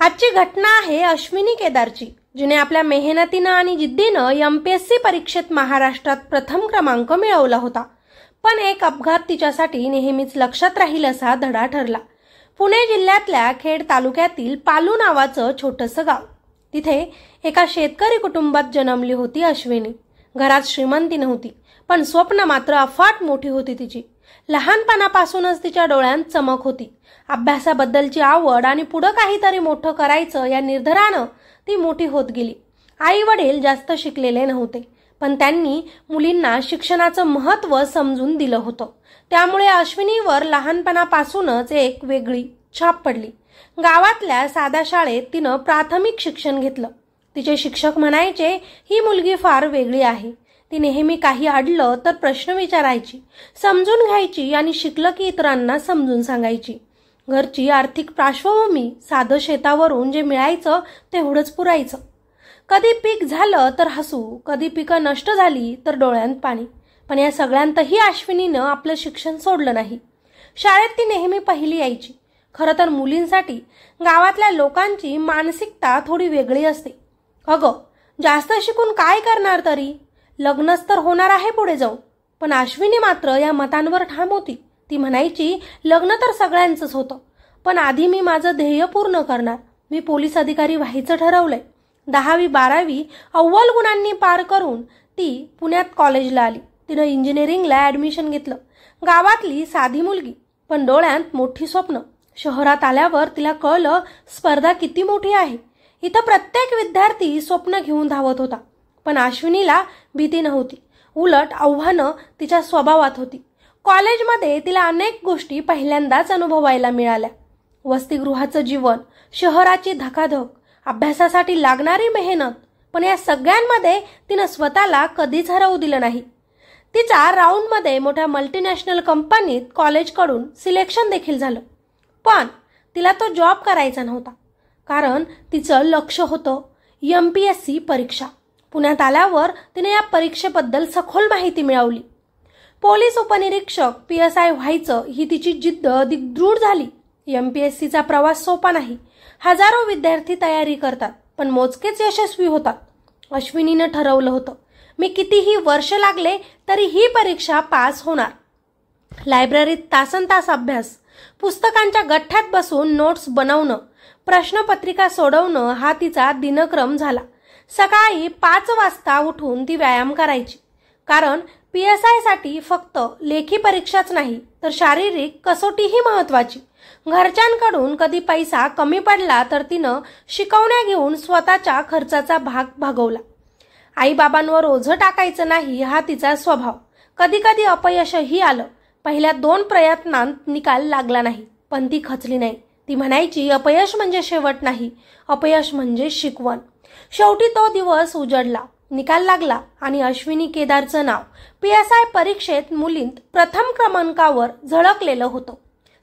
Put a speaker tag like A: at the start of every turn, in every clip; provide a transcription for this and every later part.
A: आजची घटना आहे अश्विनी केदारची, जिने आपल्या मेहनतीने आणि जिद्दीने एमपीएससी परीक्षेत महाराष्ट्रात प्रथम क्रमांक मिळवला होता। पण एक अपघात तिच्यासाठी नेहमीच लक्षात राहील असा धडा ठरला। पुणे जिल्ह्यातल्या खेड तालुक्यातील पालू नावाचं छोटंसं गाव, तिथे एका शेतकरी कुटुंबात जन्मली होती अश्विनी। घरात श्रीमंती नव्हती, पण स्वप्न मात्र अफाट मोठी होती तिची। लहानपणापासूनच तिच्या डोळ्यांत चमक होती। अभ्यासाबद्दलची आवड आणि पुढे काहीतरी मोठं करायचं या निर्धारानं ती मोठी होत गेली। आई वडील जास्त शिकलेले नव्हते, पण त्यांनी मुलींना शिक्षणाचं महत्त्व समजून दिलं होतं। त्यामुळे अश्विनीवर लहानपणापासूनच एक वेगळी छाप पडली। गावातल्या साध्या शाळेत तिनं प्राथमिक शिक्षण घेतलं। तिचे शिक्षक म्हणायचे, ही मुलगी फार वेगळी आहे। ती नेहमी काही अडलं तर प्रश्न विचारायची, समजून घ्यायची आणि शिकलं की इतरांना समजून सांगायची। घरची आर्थिक पार्श्वभूमी, साधं शेतावरून जे मिळायचं तेवढंच पुरायचं। कधी पीक झालं तर हसू, कधी पिकं नष्ट झाली तर डोळ्यांत पाणी। पण या सगळ्यांतही अश्विनीनं आपलं शिक्षण सोडलं नाही। शाळेत ती नेहमी पहिली यायची। खरं तर मुलींसाठी गावातल्या लोकांची मानसिकता थोडी वेगळी असते। अगं, जास्त शिकून काय करणार तरी, लग्नच तर होणार आहे पुढे जाऊन। पण अश्विनी मात्र या मतांवर ठाम होती। ती म्हणायची, लग्न तर सगळ्यांचंच होतं, पण आधी मी माझं ध्येय पूर्ण करणार। मी पोलीस अधिकारी व्हायचं ठरवलंय। 10वी 12वी अव्वल गुणांनी पार करून ती पुण्यात कॉलेजला आली। तिनं इंजिनिअरिंगला ॲडमिशन घेतलं। गावातली साधी मुलगी, पण डोळ्यांत मोठी स्वप्न। शहरात आल्यावर तिला कळलं स्पर्धा किती मोठी आहे। इथं प्रत्येक विद्यार्थी स्वप्न घेऊन धावत होता, पण अश्विनीला भीती नव्हती। उलट आव्हानं तिच्या स्वभावात होती। कॉलेजमध्ये तिला अनेक गोष्टी पहिल्यांदाच अनुभवायला मिळाल्या। वसतिगृहाचं जीवन, शहराची धकाधक, अभ्यासासाठी लागणारी मेहनत, पण या सगळ्यांमध्ये तिनं स्वतःला कधीच हरवू दिलं नाही। तिचा राऊंडमध्ये मोठ्या मल्टीनॅशनल कंपनीत कॉलेजकडून सिलेक्शन देखील झालं, पण तिला तो जॉब करायचा नव्हता, कारण तिचं लक्ष होतं एमपीएससी परीक्षा। पुण्यात आल्यावर तिने या परीक्षेबद्दल सखोल माहिती मिळवली। पोलीस उपनिरीक्षक PSI व्हायचं ही तिची जिद्द अधिक दृढ झाली। एमपीएससीचा प्रवास सोपा नाही। हजारो विद्यार्थी तयारी करतात, पण मोजकेच यशस्वी होतात। अश्विनीनं ठरवलं होतं, मी कितीही वर्ष लागले तरी ही परीक्षा पास होणार। लायब्ररीत तासनतास अभ्यास, पुस्तकांच्या गठ्ठ्यात बसून नोट्स बनवणं, प्रश्नपत्रिका सोडवणं हा तिचा दिनक्रम झाला। सकाळी 5 वाजता उठून ती व्यायाम करायची, कारण PSI साठी फक्त लेखी परीक्षाच नाही तर शारीरिक कसोटीही महत्त्वाची। घरच्यांकडून कधी पैसा कमी पडला तर तिनं शिकवण्या घेऊन स्वतःच्या खर्चाचा भाग भागवला। आईबाबांवर ओझं टाकायचं नाही हा तिचा स्वभाव। कधी कधी अपयशही आलं। पहिल्या 2 प्रयत्नांत निकाल लागला नाही, पण ती खचली नाही। ती म्हणायची, अपयश म्हणजे शेवट नाही, अपयश म्हणजे शिकवण। शेवटी तो दिवस उजडला, निकाल लागला आणि अश्विनी केदारचं नाव PSI परीक्षेत मुलींत प्रथम क्रमांकावर झळकलेलं होतं।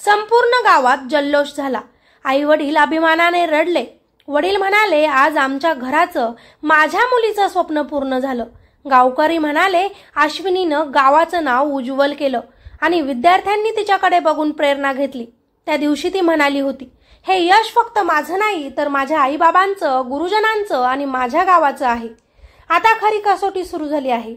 A: संपूर्ण गावात जल्लोष झाला। आई वडील अभिमानाने रडले। वडील म्हणाले, आज आमच्या घराचं, माझ्या मुलीचं स्वप्न पूर्ण झालं। गावकरी म्हणाले, अश्विनीनं गावाचं नाव उज्ज्वल केलं आणि विद्यार्थ्यांनी तिच्याकडे बघून प्रेरणा घेतली। त्या दिवशी ती म्हणाली होती, हे यश फक्त माझं नाही तर माझ्या आईबाबांचं, गुरुजनांचं आणि माझ्या गावाचं आहे। आता खरी कसोटी सुरू झाली आहे।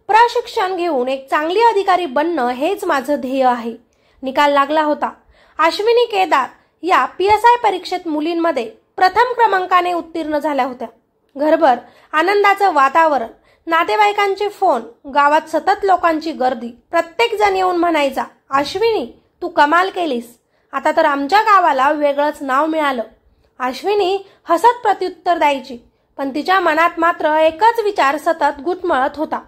A: प्रशिक्षण घेऊन एक चांगली अधिकारी बनणं हेच माझं ध्येय आहे। निकाल लागला होता। अश्विनी केदार या PSI परीक्षेत मुलींमध्ये प्रथम क्रमांकाने उत्तीर्ण झाल्या होत्या। घरभर आनंदाचं वातावरण, नातेवाईकांचे फोन, गावात सतत लोकांची गर्दी। प्रत्येक जण येऊन म्हणायचा, अश्विनी तू कमाल केलीस, आता तर आमच्या गावाला वेगळंच नाव मिळालं। अश्विनी हसत प्रत्युत्तर द्यायची, पण तिच्या मनात मात्र एकच विचार सतत घुटमळत होता,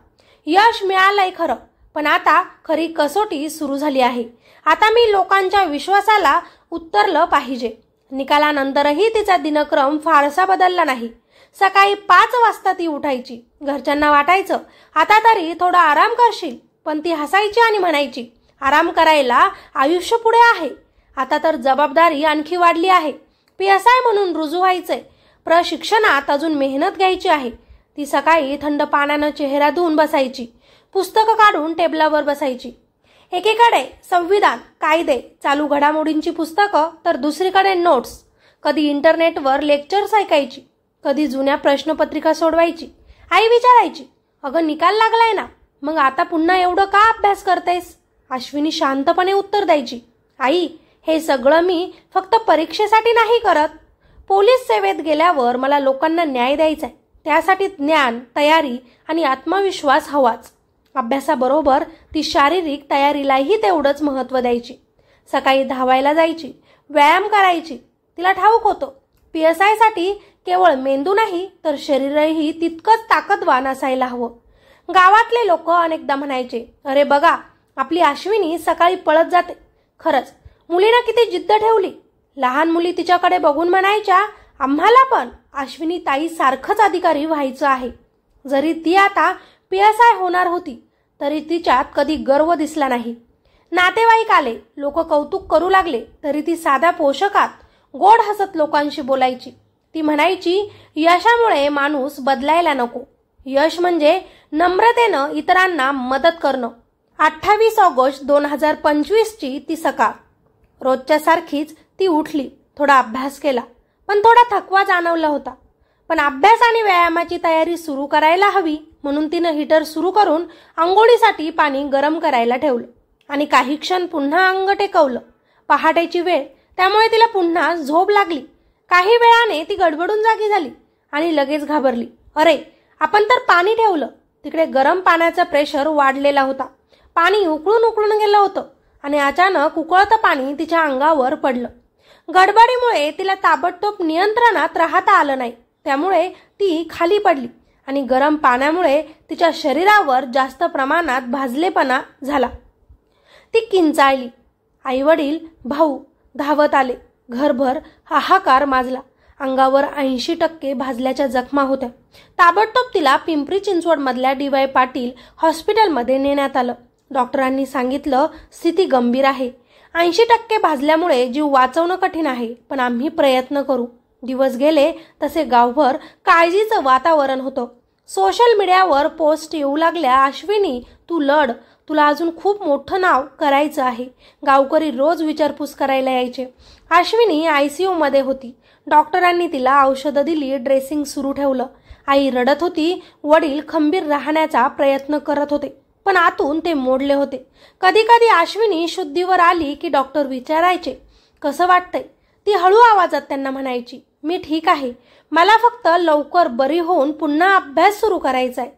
A: यश मिळालंय खरं, पण आता खरी कसोटी सुरू झाली आहे। आता मी लोकांच्या विश्वासाला उतरलं पाहिजे। निकालानंतरही तिचा दिनक्रम फारसा बदलला नाही। सकाळी 5 वाजता ती उठायची। घरच्यांना वाटायचं, आता तरी थोडा आराम करशील, पण ती हसायची आणि म्हणायची, आराम करायला आयुष्य पुढे आहे। आता तर जबाबदारी आणखी वाढली आहे। PSI म्हणून रुजू व्हायचंय। प्रशिक्षणात अजून मेहनत घ्यायची आहे। ती सकाळी थंड पाण्यानं चेहरा धुवून बसायची। पुस्तकं काढून टेबलावर बसायची। एकीकडे संविधान, कायदे, चालू घडामोडींची पुस्तकं, तर दुसरीकडे नोट्स। कधी इंटरनेटवर लेक्चर्स ऐकायची, कधी जुन्या प्रश्नपत्रिका सोडवायची. आई विचारायची, अगं निकाल लागलाय ना, मग आता पुन्हा एवढं का अभ्यास करतेस? अश्विनी शांतपणे उत्तर द्यायची, आई हे सगळं मी फक्त परीक्षेसाठी नाही करत. पोलीस सेवेत गेल्यावर मला लोकांना न्याय द्यायचा आहे. त्यासाठी ज्ञान, तयारी आणि आत्मविश्वास हवाच. अभ्यासाबरोबर ती शारीरिक तयारीलाही तेवढंच महत्त्व द्यायची. सकाळी धावायला जायची, व्यायाम करायची. तिला ठाऊक होतं, PSI साठी केवळ मेंदू नाही तर शरीरही तितकंच ताकदवान असायला हवं. गावातले लोक अनेकदा म्हणायचे, अरे बघा आपली अश्विनी सकाळी पळत जाते. खरंच मुलीनं किती जिद्द ठेवली. लहान मुली तिच्याकडे बघून म्हणायच्या, आम्हाला पण अश्विनी ताई सारखंच अधिकारी व्हायचं आहे. जरी ती आता PSI होणार होती तरी तिच्यात कधी गर्व दिसला नाही. नातेवाईक आले, लोक कौतुक करू लागले तरी ती साध्या पोशाखात गोड हसत लोकांशी बोलायची. ती म्हणायची, यशामुळे माणूस बदलायला नको. यश म्हणजे नम्रतेनं इतरांना मदत करणं. 28 ऑगस्ट 2025ची ती सकाळ. रोजच्या सारखीच ती उठली, थोडा अभ्यास केला, पण थोडा थकवा जाणवला होता. पण अभ्यास आणि व्यायामाची तयारी सुरू करायला हवी म्हणून तिनं हीटर सुरू करून आंघोळीसाठी पाणी गरम करायला ठेवलं आणि काही क्षण पुन्हा अंग टेकवलं. पहाटेची वेळ, त्यामुळे तिला पुन्हा झोप लागली. काही वेळाने ती गडबडून जागी झाली आणि लगेच घाबरली. अरे आपण तर पाणी ठेवलं. तिकडे गरम पाण्याचा प्रेशर वाढलेला होता. पाणी उकळून उकळून गेलं होतं आणि अचानक उकळतं पाणी तिच्या अंगावर पडलं. गडबडीमुळे तिला ताबडतोब नियंत्रणात राहता आलं नाही. त्यामुळे ती खाली पडली आणि गरम पाण्यामुळे तिच्या शरीरावर जास्त प्रमाणात भाजलेपणा झाला. ती किंचाळली. आईवडील, भाऊ धावत आले. घरभर हाहाकार माजला. अंगावर 80% भाजल्याच्या जखमा होत्या. ताबडतोब तिला पिंपरी चिंचवड मधल्या DY पाटील हॉस्पिटलमध्ये नेण्यात आलं. डॉक्टरांनी सांगितलं, स्थिती गंभीर आहे. 80% भाजल्यामुळे जीव वाचवणं कठीण आहे, पण आम्ही प्रयत्न करू. दिवस गेले तसे गावभर काळजीचं वातावरण होतं. सोशल मीडियावर पोस्ट येऊ लागल्या, अश्विनी तू लढ, तुला अजून खूप मोठं नाव करायचं आहे. गावकरी रोज विचारपूस करायला यायचे. अश्विनी ICU मध्ये होती. डॉक्टरांनी तिला औषधं दिली, ड्रेसिंग सुरू ठेवलं. आई रडत होती. वडील खंबीर राहण्याचा प्रयत्न करत होते, पण आतून ते मोडले होते. कधी कधी अश्विनी शुद्धीवर आली की डॉक्टर विचारायचे, कसं वाटतंय? ती हळू आवाजात त्यांना म्हणायची, मी ठीक आहे, मला फक्त लवकर बरी होऊन पुन्हा अभ्यास सुरू करायचा आहे.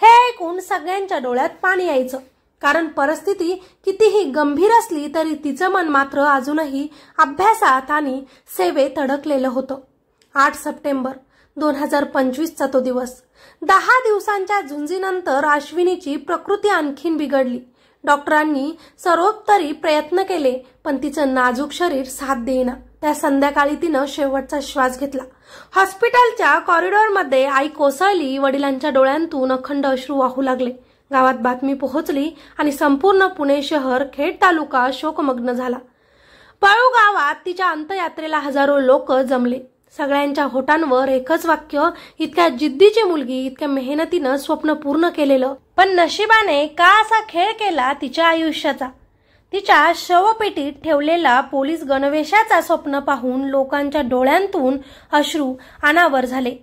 A: हे ऐकून सगळ्यांच्या डोळ्यात पाणी यायचं, कारण परिस्थिती कितीही गंभीर असली तरी तिचं मन मात्र अजूनही अभ्यासात आणि सेवेत अडकलेलं होतं. 8 सप्टेंबर 2025चा तो दिवस. 10 दिवसांच्या झुंजीनंतर अश्विनीची प्रकृती आणखीन बिघडली. डॉक्टरांनी सर्वोपरी प्रयत्न केले, पण तिचं नाजूक शरीर साथ देईना. त्या संध्याकाळी तिनं शेवटचा श्वास घेतला. हॉस्पिटलच्या कॉरिडॉरमध्ये आई कोसळली. वडिलांच्या डोळ्यांतून अखंड अश्रू वाहू लागले. गावात बातमी पोहोचली आणि संपूर्ण पुणे शहर, खेड तालुका शोकमग्न झाला. पळू गावात तिच्या अंत्ययात्रेला हजारो लोक जमले. सगळ्यांच्या होठांवर एकच वाक्य, इतक्या जिद्दीची मुलगी, इतक्या मेहनतीनं स्वप्न पूर्ण केलेलं, पण नशिबाने का असा खेळ केला तिच्या आयुष्याचा. तिच्या शवपेटीत ठेवलेला पोलीस गणवेशाचा स्वप्न पाहून लोकांच्या डोळ्यांतून अश्रू अनावर झाले.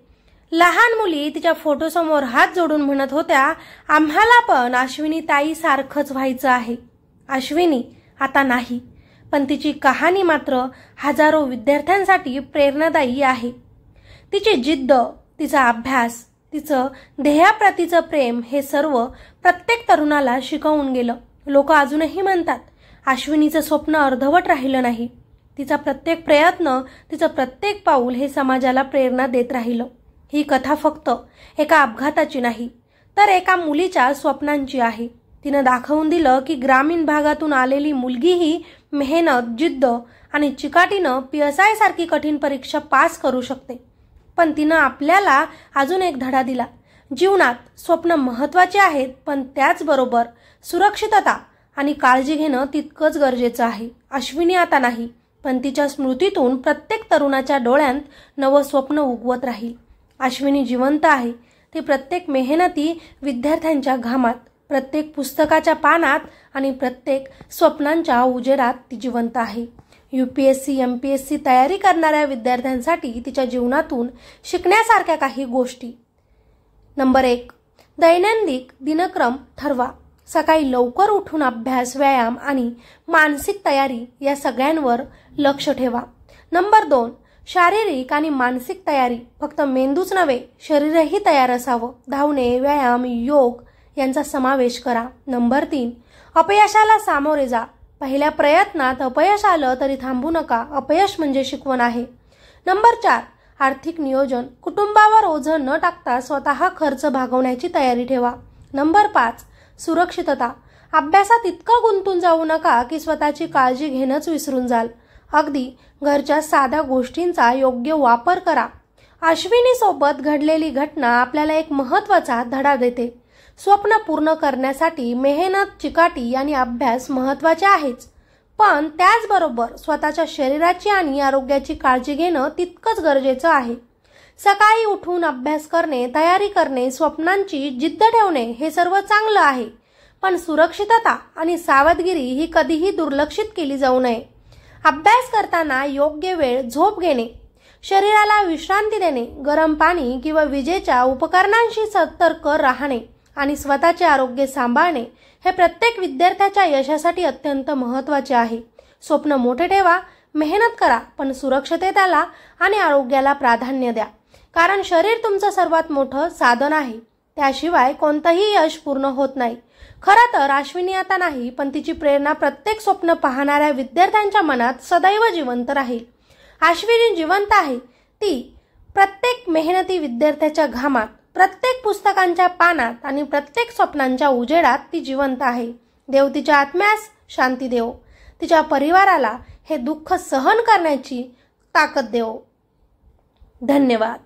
A: लहान मुली तिच्या फोटोसमोर हात जोडून म्हणत होत्या, आम्हाला पण अश्विनी ताई सारखंच व्हायचं आहे. अश्विनी आता नाही, पण तिची कहाणी मात्र हजारो विद्यार्थ्यांसाठी प्रेरणादायी आहे. तिची जिद्द, तिचा अभ्यास, तिचं ध्येयाप्रतीचं प्रेम हे सर्व प्रत्येक तरुणाला शिकवून गेलं. लोक अजूनही म्हणतात, अश्विनीचं स्वप्न अर्धवट राहिलं नाही. तिचा प्रत्येक प्रयत्न, तिचं प्रत्येक पाऊल हे समाजाला प्रेरणा देत राहिलं. ही कथा फक्त एका अपघाताची नाही, तर एका मुलीच्या स्वप्नांची आहे. तिनं दाखवून दिलं की ग्रामीण भागातून आलेली मुलगीही मेहनत, जिद्द आणि चिकाटीनं PSI सारखी कठीण परीक्षा पास करू शकते. पण तिनं आपल्याला अजून एक धडा दिला. जीवनात स्वप्न महत्त्वाचे आहेत, पण त्याचबरोबर सुरक्षितता आणि काळजी घेणं तितकंच गरजेचं आहे. अश्विनी आता नाही, पण तिच्या स्मृतीतून प्रत्येक तरुणाच्या डोळ्यात नवं स्वप्न उगवत राहील. अश्विनी जिवंत आहे. ती प्रत्येक मेहनती विद्यार्थ्यांच्या घामात, प्रत्येक पुस्तकाच्या पानात आणि प्रत्येक स्वप्नांच्या उजेडात ती जिवंत आहे. UPSC MPSC तयारी करणाऱ्या विद्यार्थ्यांसाठी तिच्या जीवनातून शिकण्यासारख्या काही गोष्टी. नंबर 1, दैनंदिन दिनक्रम ठरवा. सकाळी लवकर उठून अभ्यास, व्यायाम आणि मानसिक तयारी या सगळ्यांवर लक्ष ठेवा. नंबर 2, शारीरिक आणि मानसिक तयारी. फक्त मेंदूच नव्हे, शरीरही तयार असावं. धावणे, व्यायाम, योग यांचा समावेश करा. नंबर 3, अपयशाला सामोरे जा. पहिल्या प्रयत्नात अपयश आलं तरी थांबू नका. अपयश म्हणजे शिकवण आहे. नंबर 4, आर्थिक नियोजन. कुटुंबावर ओझं न टाकता स्वतः खर्च भागवण्याची तयारी ठेवा. नंबर 5, सुरक्षितता. अभ्यासात इतकं गुंतून जाऊ नका की स्वतःची काळजी घेणंच विसरून जाल. अगदी घरच्या साध्या गोष्टींचा योग्य वापर करा. अश्विनी सोबत घडलेली घटना आपल्याला एक महत्त्वाचा धडा देते. स्वप्न पूर्ण करण्यासाठी मेहनत, चिकाटी आणि अभ्यास महत्त्वाचे आहेच, पण त्याचबरोबर स्वतःच्या शरीराची आणि आरोग्याची काळजी घेणं तितकंच गरजेचं आहे. सकाळी उठून अभ्यास करणे, तयारी करणे, स्वप्नांची जिद्द ठेवणे हे सर्व चांगलं आहे, पण सुरक्षितता आणि सावधगिरी ही कधीही दुर्लक्षित केली जाऊ नये. अभ्यास करताना योग्य वेळ झोप घेणे, शरीराला विश्रांती देणे, गरम पाणी किंवा विजेच्या उपकरणांशी सतर्क राहणे आणि स्वतःचे आरोग्य सांभाळणे हे प्रत्येक विद्यार्थ्याच्या यशासाठी अत्यंत महत्त्वाचे आहे. स्वप्न मोठे ठेवा, मेहनत करा, पण सुरक्षिततेला आणि आरोग्याला प्राधान्य द्या, कारण शरीर तुमचं सर्वात मोठं साधन आहे. त्याशिवाय कोणतंही यश पूर्ण होत नाही. खरं तर अश्विनी आता नाही, पण तिची प्रेरणा प्रत्येक स्वप्न पाहणाऱ्या विद्यार्थ्यांच्या मनात सदैव जिवंत राहील. अश्विनी जिवंत आहे. ती प्रत्येक मेहनती विद्यार्थ्याच्या घामात, प्रत्येक पुस्तकांच्या पानात आणि प्रत्येक स्वप्नांच्या उजेडात ती जिवंत आहे. देव तिच्या आत्म्यास शांती देवो. तिच्या परिवाराला हे दुःख सहन करण्याची ताकद देवो. धन्यवाद.